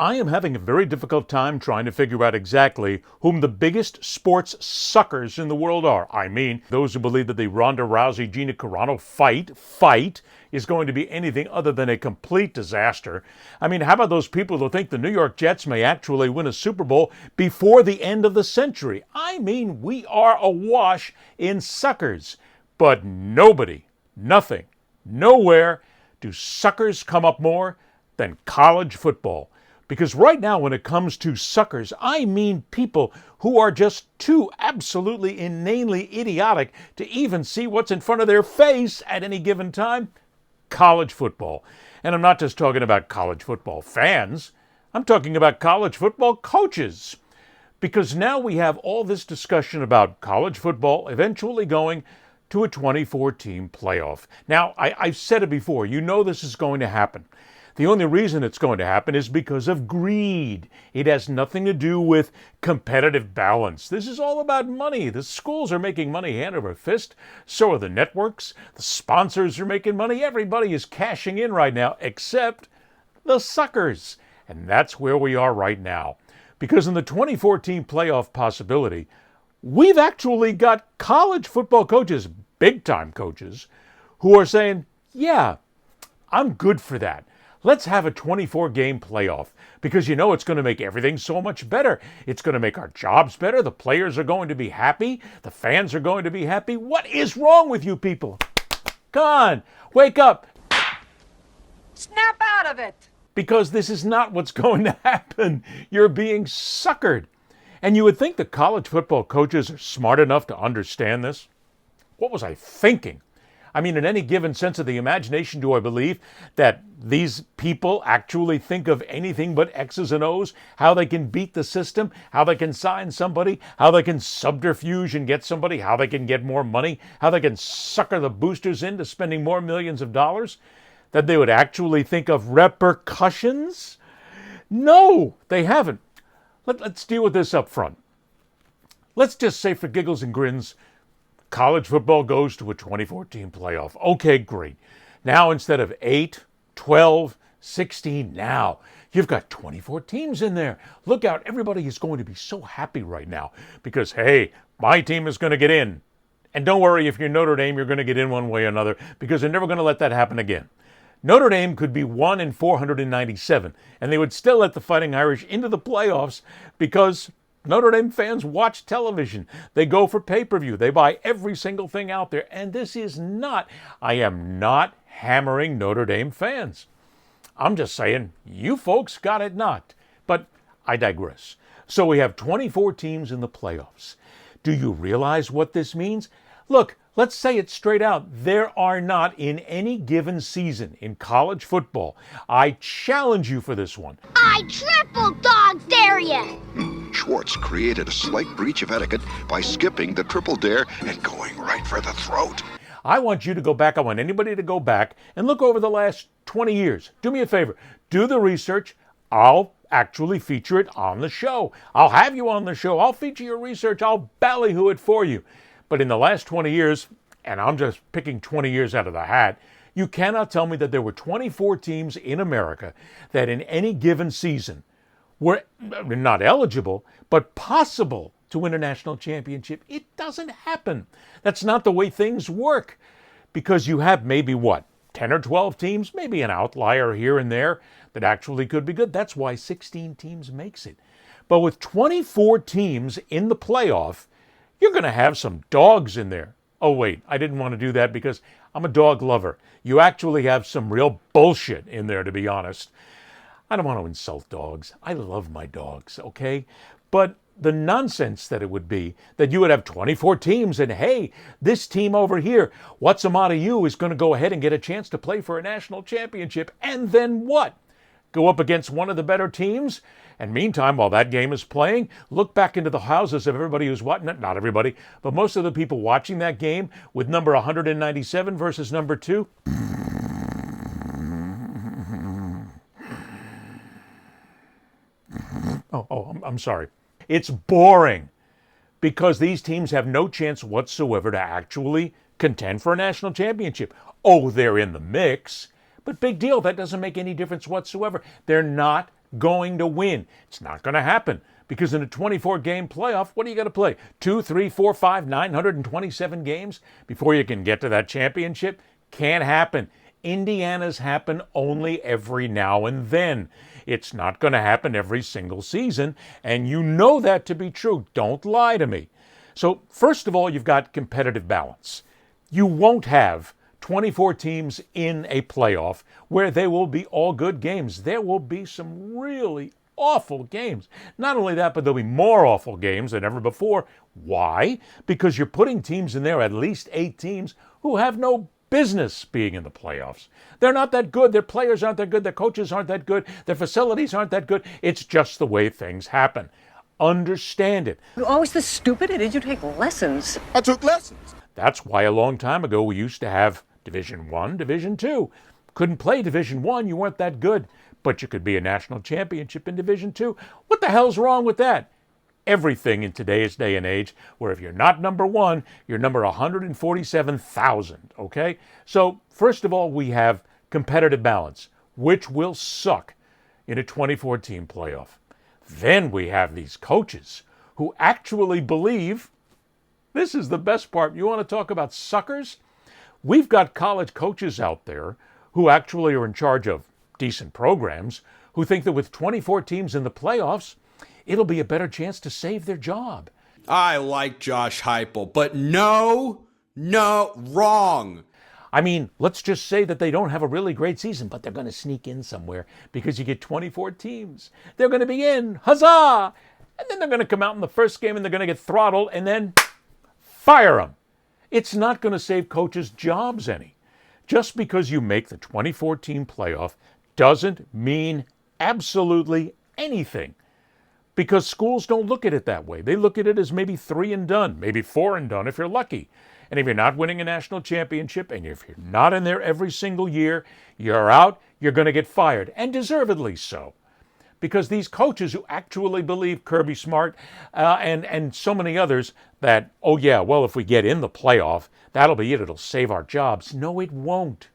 I am having a very difficult time trying to figure out exactly whom the biggest sports suckers in the world are. I mean, those who believe that the Ronda Rousey-Gina Carano fight is going to be anything other than a complete disaster. I mean, how about those people who think the New York Jets may actually win a Super Bowl before the end of the century? I mean, we are awash in suckers. But nobody, nothing, nowhere do suckers come up more than college football. Because right now, when it comes to suckers, I mean people who are just too absolutely inanely idiotic to even see what's in front of their face at any given time. College football. And I'm not just talking about college football fans. I'm talking about college football coaches. Because now we have all this discussion about college football eventually going to a 24-team playoff. Now, I've said it before. You know this is going to happen. The only reason it's going to happen is because of greed. It has nothing to do with competitive balance. This is all about money. The schools are making money hand over fist. So are the networks. The sponsors are making money. Everybody is cashing in right now, except the suckers. And that's where we are right now. Because in the 24-team playoff possibility, we've actually got college football coaches, big-time coaches, who are saying, yeah, I'm good for that. Let's have a 24-game playoff because you know it's going to make everything so much better. It's going to make our jobs better. The players are going to be happy. The fans are going to be happy. What is wrong with you people? Come on, wake up. Snap out of it. Because this is not what's going to happen. You're being suckered. And you would think that college football coaches are smart enough to understand this. What was I thinking? I mean, in any given sense of the imagination, do I believe that these people actually think of anything but X's and O's? How they can beat the system, how they can sign somebody, how they can subterfuge and get somebody, how they can get more money, how they can sucker the boosters into spending more millions of dollars? That they would actually think of repercussions? No, they haven't. Let's deal with this up front. Let's just say for giggles and grins, college football goes to a 24-team playoff. Okay, great. Now instead of 8, 12, 16, now you've got 24 teams in there. Look out, everybody is going to be so happy right now because, hey, my team is going to get in. And don't worry, if you're Notre Dame, you're going to get in one way or another because they're never going to let that happen again. Notre Dame could be 1 in 497, and they would still let the Fighting Irish into the playoffs because Notre Dame fans watch television. They go for pay-per-view. They buy every single thing out there. And this is not, I am not hammering Notre Dame fans. I'm just saying, you folks got it not. But I digress. So we have 24 teams in the playoffs. Do you realize what this means? Look, let's say it straight out. There are not in any given season in college football. I challenge you for this one. I triple dog dare you! Schwartz created a slight breach of etiquette by skipping the triple dare and going right for the throat. I want you to go back. I want anybody to go back and look over the last 20 years. Do me a favor. Do the research. I'll actually feature it on the show. I'll have you on the show. I'll feature your research. I'll ballyhoo it for you. But in the last 20 years, and I'm just picking 20 years out of the hat, you cannot tell me that there were 24 teams in America that in any given season were not eligible, but possible to win a national championship. It doesn't happen. That's not the way things work. Because you have maybe 10 or 12 teams, maybe an outlier here and there that actually could be good. That's why 16 teams makes it. But with 24 teams in the playoff, you're going to have some dogs in there. Oh, wait, I didn't want to do that because I'm a dog lover. You actually have some real bullshit in there, to be honest. I don't want to insult dogs. I love my dogs, okay? But the nonsense that it would be that you would have 24 teams and, hey, this team over here, what's a out of you, is going to go ahead and get a chance to play for a national championship. And then what? Go up against one of the better teams? And meantime, while that game is playing, look back into the houses of everybody who's watching, not everybody, but most of the people watching that game with number 197 versus number 2. I'm sorry. It's boring because these teams have no chance whatsoever to actually contend for a national championship. Oh, they're in the mix, but big deal. That doesn't make any difference whatsoever. They're not going to win. It's not going to happen because in a 24-game playoff, what are you going to play? 2, 3, 4, 5, 927 games before you can get to that championship? Can't happen. Indiana's happen only every now and then. It's not going to happen every single season, and you know that to be true. Don't lie to me. So first of all, you've got competitive balance. You won't have 24 teams in a playoff where they will be all good games. There will be some really awful games. Not only that, but there'll be more awful games than ever before. Why? Because you're putting teams in there, at least 8 teams, who have no business being in the playoffs. They're not that good. Their players aren't that good. Their coaches aren't that good. Their facilities aren't that good. It's just the way things happen. Understand it. You're always this stupid? Or did you take lessons? I took lessons. That's why a long time ago we used to have Division I, Division II. Couldn't play Division I, you weren't that good. But you could be a national championship in Division II. What the hell's wrong with that? Everything in today's day and age, where if you're not number 1, you're number 147,000, okay? So, first of all, we have competitive balance, which will suck in a 24-team playoff. Then we have these coaches who actually believe, this is the best part, you want to talk about suckers? We've got college coaches out there who actually are in charge of decent programs who think that with 24 teams in the playoffs, it'll be a better chance to save their job. I like Josh Heupel, but no, wrong. I mean, let's just say that they don't have a really great season, but they're going to sneak in somewhere because you get 24 teams. They're going to be in, huzzah! And then they're going to come out in the first game and they're going to get throttled and then fire them. It's not going to save coaches' jobs any. Just because you make the 24-team playoff doesn't mean absolutely anything. Because schools don't look at it that way. They look at it as maybe 3 and done, maybe 4 and done if you're lucky. And if you're not winning a national championship and if you're not in there every single year, you're out, you're going to get fired. And deservedly so. Because these coaches who actually believe Kirby Smart and so many others that, oh yeah, well, if we get in the playoff, that'll be it. It'll save our jobs. No, it won't.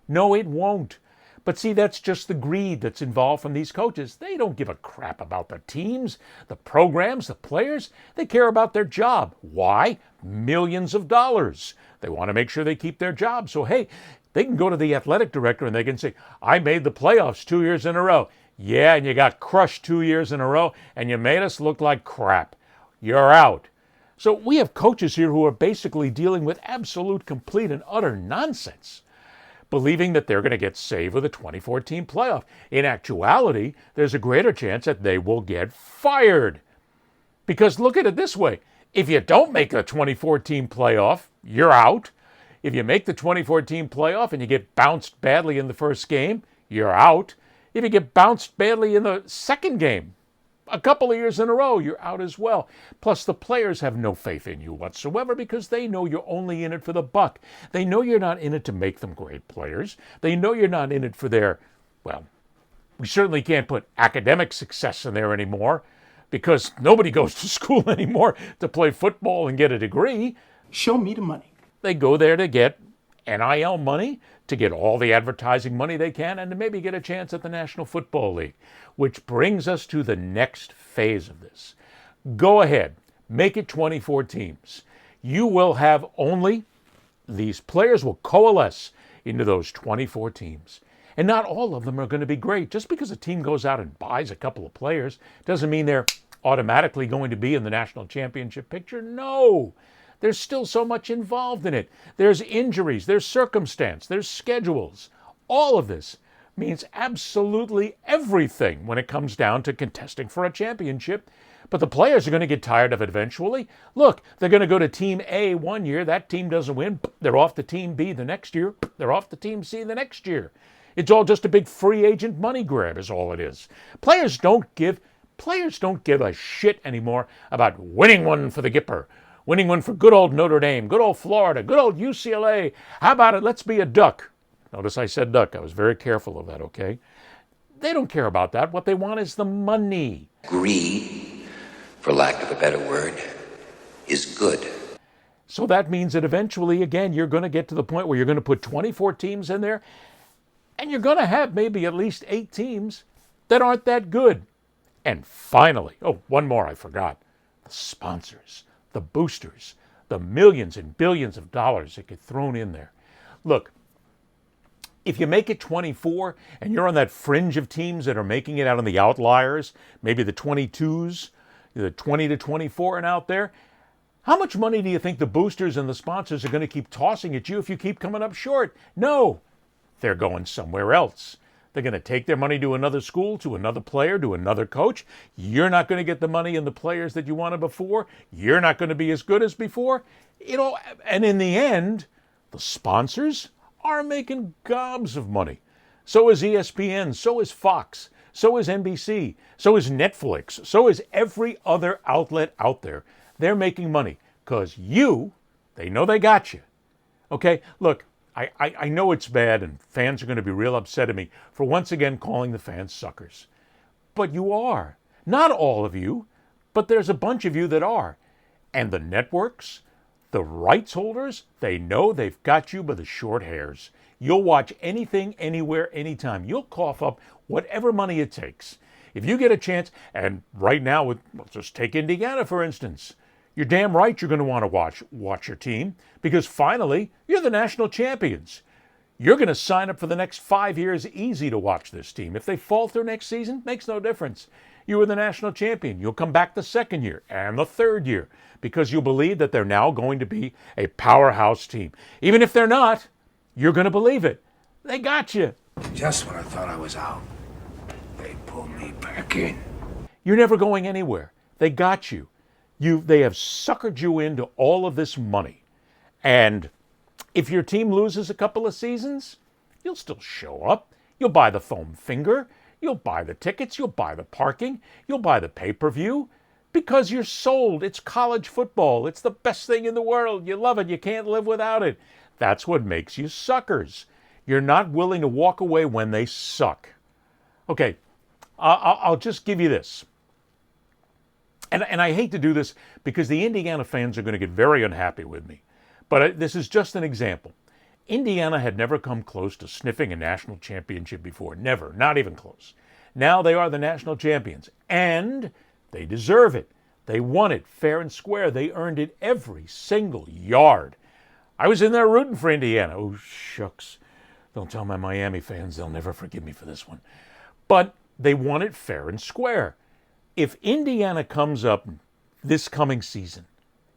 No, it won't. But see, that's just the greed that's involved from these coaches. They don't give a crap about the teams, the programs, the players. They care about their job. Why? Millions of dollars. They want to make sure they keep their job. So, hey, they can go to the athletic director and they can say, I made the playoffs 2 years in a row. Yeah, and you got crushed 2 years in a row, and you made us look like crap. You're out. So we have coaches here who are basically dealing with absolute, complete, and utter nonsense, believing that they're going to get saved with a 24-team playoff. In actuality, there's a greater chance that they will get fired. Because look at it this way. If you don't make a 24-team playoff, you're out. If you make the 24-team playoff and you get bounced badly in the first game, you're out. If you get bounced badly in the second game, a couple of years in a row, you're out as well. Plus, the players have no faith in you whatsoever because they know you're only in it for the buck. They know you're not in it to make them great players. They know you're not in it for their, well, we certainly can't put academic success in there anymore because nobody goes to school anymore to play football and get a degree. Show me the money. They go there to get NIL money, to get all the advertising money they can, and to maybe get a chance at the National Football League. Which brings us to the next phase of this. Go ahead, make it 24 teams. You will have only, these players will coalesce into those 24 teams. And not all of them are going to be great. Just because a team goes out and buys a couple of players doesn't mean they're automatically going to be in the national championship picture. No. There's still so much involved in it. There's injuries, there's circumstance, there's schedules. All of this means absolutely everything when it comes down to contesting for a championship. But the players are going to get tired of it eventually. Look, they're going to go to Team A one year. That team doesn't win. They're off to Team B the next year. They're off to Team C the next year. It's all just a big free agent money grab is all it is. Players don't give a shit anymore about winning one for the Gipper. Winning one for good old Notre Dame, good old Florida, good old UCLA. How about it? Let's be a duck. Notice I said duck. I was very careful of that, okay? They don't care about that. What they want is the money. Greed, for lack of a better word, is good. So that means that eventually, again, you're going to get to the point where you're going to put 24 teams in there, and you're going to have maybe at least 8 teams that aren't that good. And finally, oh, one more I forgot. The sponsors, the boosters, the millions and billions of dollars that get thrown in there. Look, if you make it 24 and you're on that fringe of teams that are making it out on the outliers, maybe the 22s, the 20 to 24 and out there, how much money do you think the boosters and the sponsors are going to keep tossing at you if you keep coming up short? No, they're going somewhere else. They're going to take their money to another school, to another player, to another coach. You're not going to get the money and the players that you wanted before. You're not going to be as good as before. And in the end, the sponsors are making gobs of money. So is ESPN, so is Fox, so is NBC, so is Netflix, so is every other outlet out there. They're making money because they know they got you. Okay, look, I know it's bad and fans are going to be real upset at me for once again calling the fans suckers. But you are. Not all of you, but there's a bunch of you that are. And the networks, the rights holders, they know they've got you by the short hairs. You'll watch anything, anywhere, anytime. You'll cough up whatever money it takes. If you get a chance, and right now, let's just take Indiana, for instance. You're damn right you're going to want to watch your team because finally, you're the national champions. You're going to sign up for the next 5 years easy to watch this team. If they falter next season, makes no difference. You were the national champion. You'll come back the second year and the third year because you believe that they're now going to be a powerhouse team. Even if they're not, you're going to believe it. They got you. Just when I thought I was out, they pulled me back in. You're never going anywhere. They got you. They have suckered you into all of this money. And if your team loses a couple of seasons, you'll still show up. You'll buy the foam finger. You'll buy the tickets. You'll buy the parking. You'll buy the pay-per-view because you're sold. It's college football. It's the best thing in the world. You love it. You can't live without it. That's what makes you suckers. You're not willing to walk away when they suck. Okay, I'll just give you this. And I hate to do this because the Indiana fans are going to get very unhappy with me. But this is just an example. Indiana had never come close to sniffing a national championship before. Never. Not even close. Now they are the national champions. And they deserve it. They won it fair and square. They earned it every single yard. I was in there rooting for Indiana. Oh, shucks. Don't tell my Miami fans. They'll never forgive me for this one. But they won it fair and square. If Indiana comes up this coming season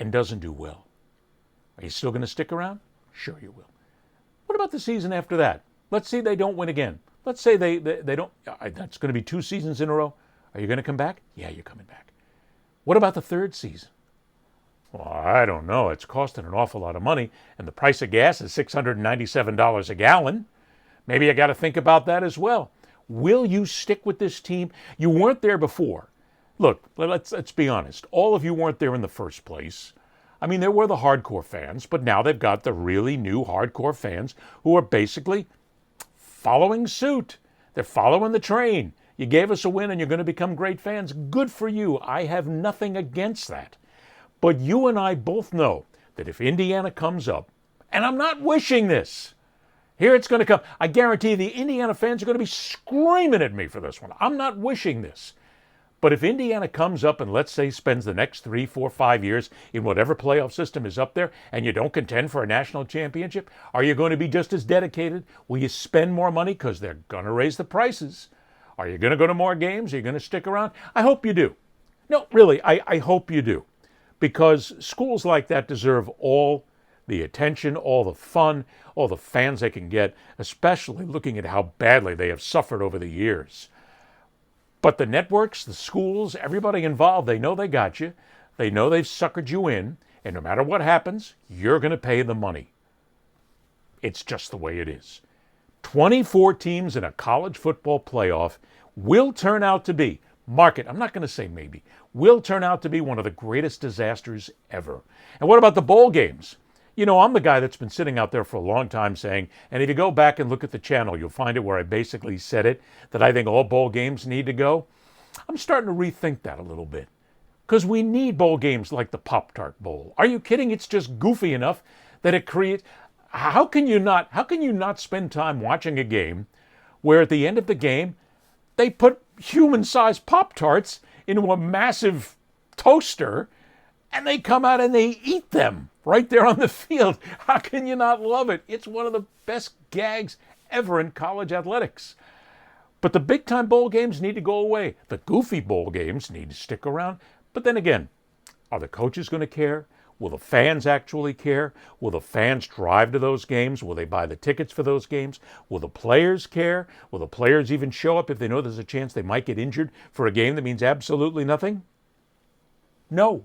and doesn't do well, are you still going to stick around? Sure you will. What about the season after that? Let's say they don't win again. Let's say they don't. That's going to be 2 seasons in a row. Are you going to come back? Yeah, you're coming back. What about the third season? Well, I don't know. It's costing an awful lot of money, and the price of gas is $697 a gallon. Maybe I got to think about that as well. Will you stick with this team? You weren't there before. Look, let's be honest. All of you weren't there in the first place. I mean, there were the hardcore fans, but now they've got the really new hardcore fans who are basically following suit. They're following the train. You gave us a win and you're going to become great fans. Good for you. I have nothing against that. But you and I both know that if Indiana comes up, and I'm not wishing this, here it's going to come. I guarantee the Indiana fans are going to be screaming at me for this one. I'm not wishing this. But if Indiana comes up and let's say spends the next 3, 4, 5 years in whatever playoff system is up there and you don't contend for a national championship, are you going to be just as dedicated? Will you spend more money because they're going to raise the prices? Are you going to go to more games? Are you going to stick around? I hope you do. No, really, I hope you do. Because schools like that deserve all the attention, all the fun, all the fans they can get, especially looking at how badly they have suffered over the years. But the networks, the schools, everybody involved, they know they got you. They know they've suckered you in. And no matter what happens, you're going to pay the money. It's just the way it is. 24 teams in a college football playoff will turn out to be, mark it, I'm not going to say maybe, will turn out to be one of the greatest disasters ever. And what about the bowl games? You know, I'm the guy that's been sitting out there for a long time saying, and if you go back and look at the channel, you'll find it where I basically said it, that I think all bowl games need to go. I'm starting to rethink that a little bit. Because we need bowl games like the Pop-Tart Bowl. Are you kidding? It's just goofy enough that it creates... How can you not spend time watching a game where at the end of the game, they put human-sized Pop-Tarts into a massive toaster, and they come out and they eat them right there on the field. How can you not love it? It's one of the best gags ever in college athletics. But the big-time bowl games need to go away. The goofy bowl games need to stick around. But then again, are the coaches going to care? Will the fans actually care? Will the fans drive to those games? Will they buy the tickets for those games? Will the players care? Will the players even show up if they know there's a chance they might get injured for a game that means absolutely nothing? No.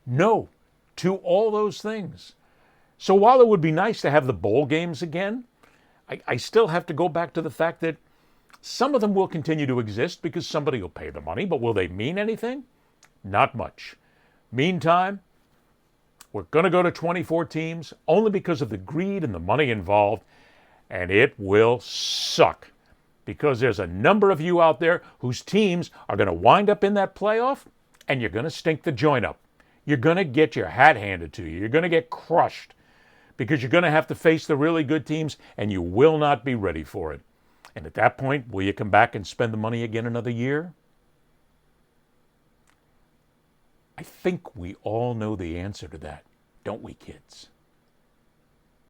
No to all those things. So while it would be nice to have the bowl games again, I still have to go back to the fact that some of them will continue to exist because somebody will pay the money, but will they mean anything? Not much. Meantime, we're going to go to 24 teams only because of the greed and the money involved, and it will suck because there's a number of you out there whose teams are going to wind up in that playoff, and you're going to stink the joint up. You're going to get your hat handed to you. You're going to get crushed because you're going to have to face the really good teams, and you will not be ready for it. And at that point, will you come back and spend the money again another year? I think we all know the answer to that, don't we, kids?